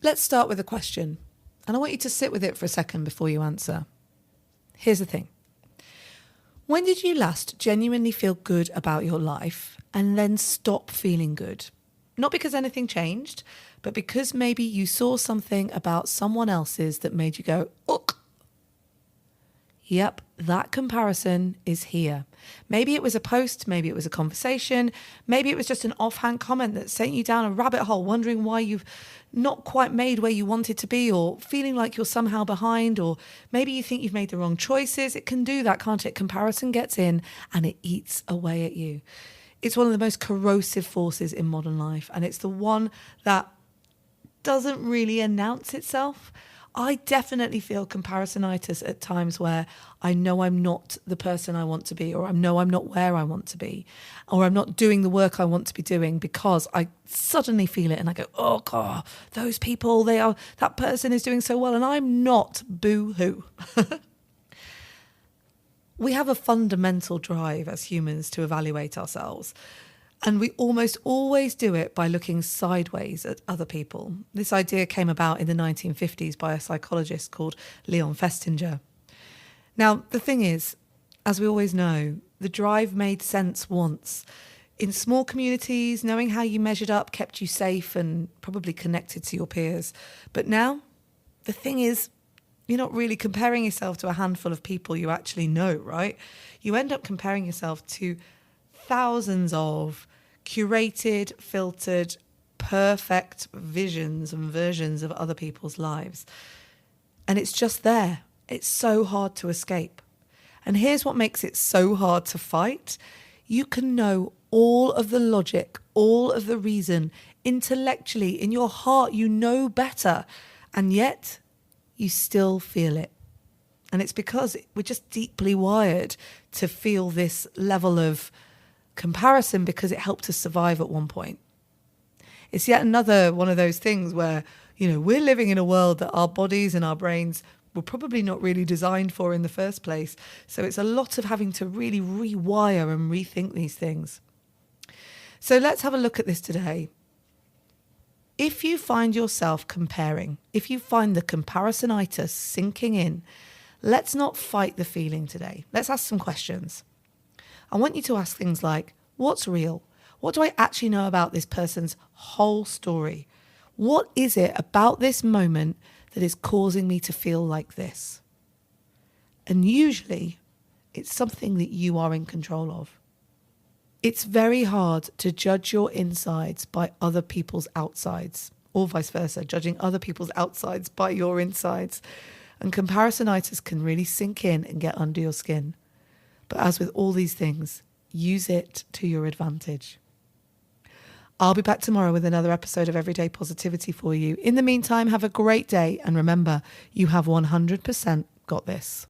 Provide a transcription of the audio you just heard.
Let's start with a question, and I want you to sit with it for a second before you answer. Here's the thing. When did you last genuinely feel good about your life and then stop feeling good? Not because anything changed, but because maybe you saw something about someone else's that made you go, ugh. Yep, that comparison is here. Maybe it was a post, maybe it was a conversation, maybe it was just an offhand comment that sent you down a rabbit hole, wondering why you've not quite made where you wanted to be, or feeling like you're somehow behind, or maybe you think you've made the wrong choices. It can do that, can't it? Comparison gets in and it eats away at you. It's one of the most corrosive forces in modern life, and it's the one that doesn't really announce itself. I definitely feel comparisonitis at times where I know I'm not the person I want to be, or I know I'm not where I want to be, or I'm not doing the work I want to be doing, because I suddenly feel it and I go, oh God, those people, that person is doing so well and I'm not, boo-hoo. We have a fundamental drive as humans to evaluate ourselves. And we almost always do it by looking sideways at other people. This idea came about in the 1950s by a psychologist called Leon Festinger. Now, the thing is, as we always know, the drive made sense once. In small communities, knowing how you measured up kept you safe and probably connected to your peers. But now, the thing is, you're not really comparing yourself to a handful of people you actually know, right? You end up comparing yourself to thousands of curated, filtered, perfect visions and versions of other people's lives. And it's just there. It's so hard to escape. And here's what makes it so hard to fight. You can know all of the logic, all of the reason, intellectually, in your heart, you know better. And yet, you still feel it. And it's because we're just deeply wired to feel this level of comparison because it helped us survive at one point. It's yet another one of those things where, we're living in a world that our bodies and our brains were probably not really designed for in the first place. So it's a lot of having to really rewire and rethink these things. So let's have a look at this today. If you find yourself comparing, if you find the comparisonitis sinking in, let's not fight the feeling today. Let's ask some questions. I want you to ask things like, what's real? What do I actually know about this person's whole story? What is it about this moment that is causing me to feel like this? And usually it's something that you are in control of. It's very hard to judge your insides by other people's outsides, or vice versa, judging other people's outsides by your insides. And comparisonitis can really sink in and get under your skin. But as with all these things, use it to your advantage. I'll be back tomorrow with another episode of Everyday Positivity for you. In the meantime, have a great day. And remember, you have 100% got this.